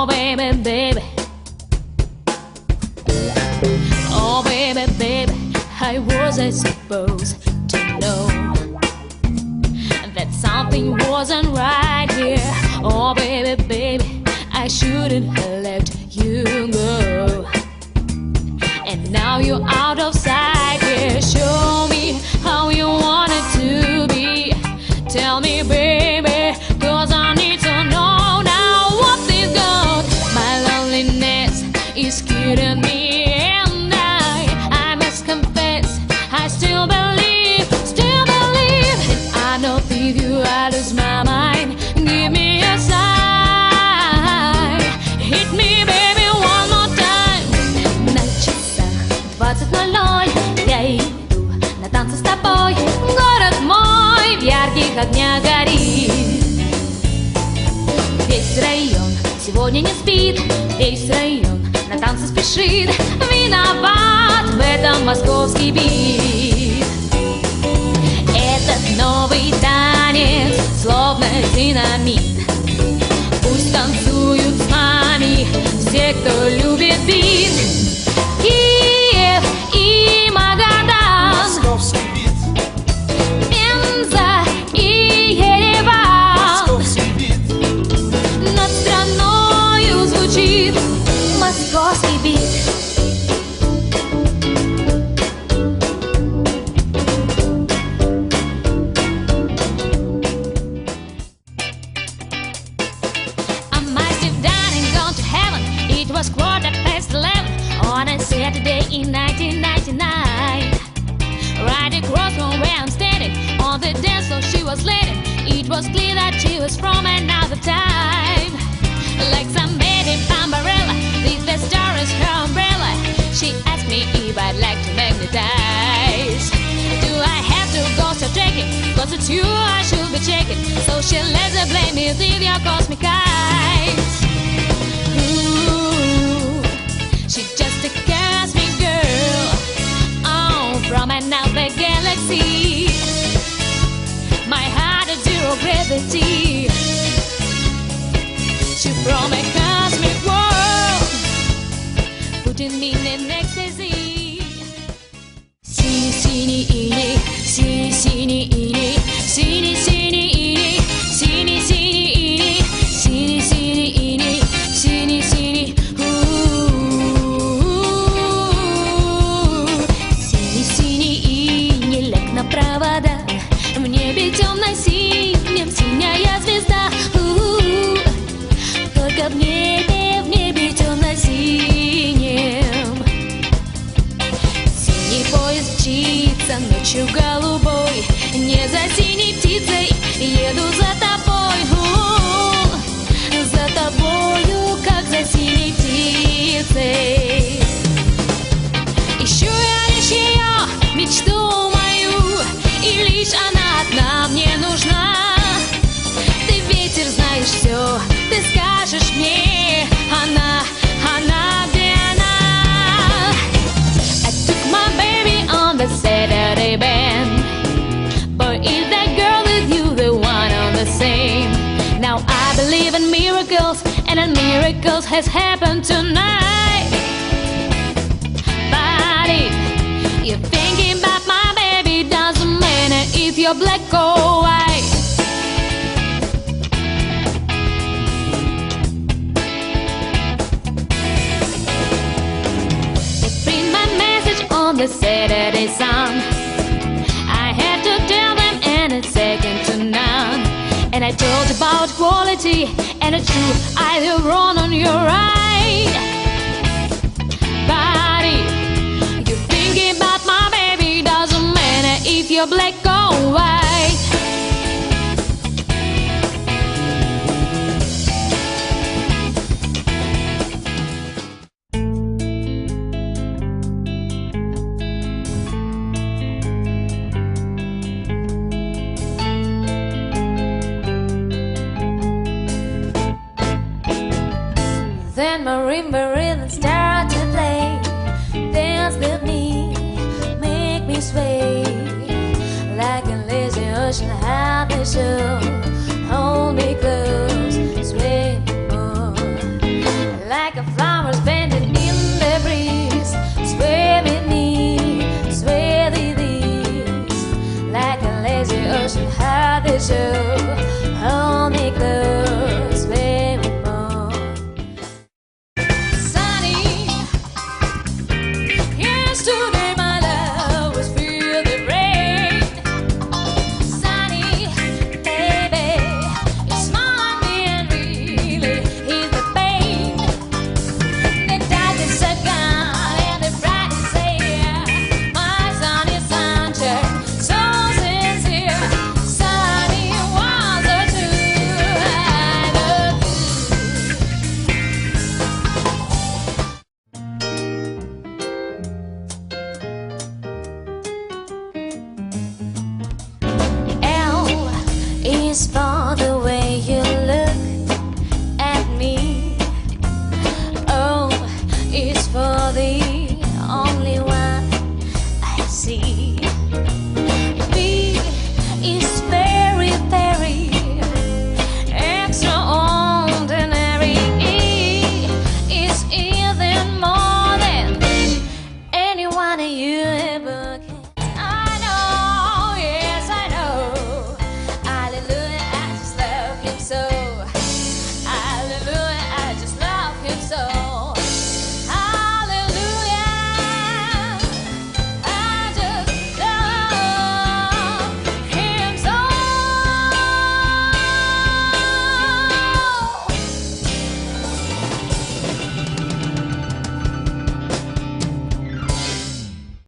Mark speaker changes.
Speaker 1: Oh baby, baby. Oh baby, baby. How was I supposed to know that something wasn't right here? Oh baby, baby, I shouldn't have let you go. And now you're out of sight here. Show me how you want it to be. Tell me, baby, 'cause I need to know now what this goes. My loneliness is killing me, and I must confess, I still believe. And I know with you I lose my mind. Give me a sign. Hit me, baby, one more time. На часах 20:00 я иду на танцы с тобой. Город мой в ярких огнях горит. Весь район сегодня не спит, весь район на танцы спешит. Виноват в этом московский бит. Этот новый танец словно динамит. Пусть танцуют с нами все, кто любит бит. Киев и Магадан,
Speaker 2: Московский бит,
Speaker 1: Пенза и Ереван.
Speaker 2: московский бит,
Speaker 1: Над страною звучит московский бит. I might have died and gone to heaven. It was 11:15 on a Saturday in 1999. Right across from where I'm standing, on the dance floor she was leading. It was clear that she was from another time. Like some maiden Barbarella, the star is her umbrella. She asked me if I'd like to magnetize. Do I have to go so trekking? 'Cause it's you I should be checking. So she lets her blame me with your cosmic eyes. Ooh, she's just a cosmic girl, oh, from another galaxy. My heart is zero gravity. She from a cosmic world, putting me in ecstasy. Синий иней, синий иней, синий иней, синий иней, синий иней, синий синий иней, лег на провода. В небе темно-синем синяя звезда. Только в небе темно-синем. Синий поезд мчится ночью голубой. Не за синей птицей еду за тобой. За тобою, как за синей птицей. Ищу я лишь ее, мечту мою, и лишь она одна мне нужна. Ты ветер, знаешь все, ты скажешь мне, она, где она? I took my baby on the Saturday band. Boy, is that girl with you the one on the same? Now I believe in miracles, and a miracles has happened tonight. But if you're thinking about my baby, doesn't matter if you're black or white. They print my message on the Saturday Sun. I had to tell them, and it's second to none. And I told about quality and the truth, either wrong on your right. But if you're thinking about my baby, doesn't matter if you're black or white. Then marimba rhythm start to play. Dance with me, make me sway. Like a lazy ocean, have the show. Hold me close,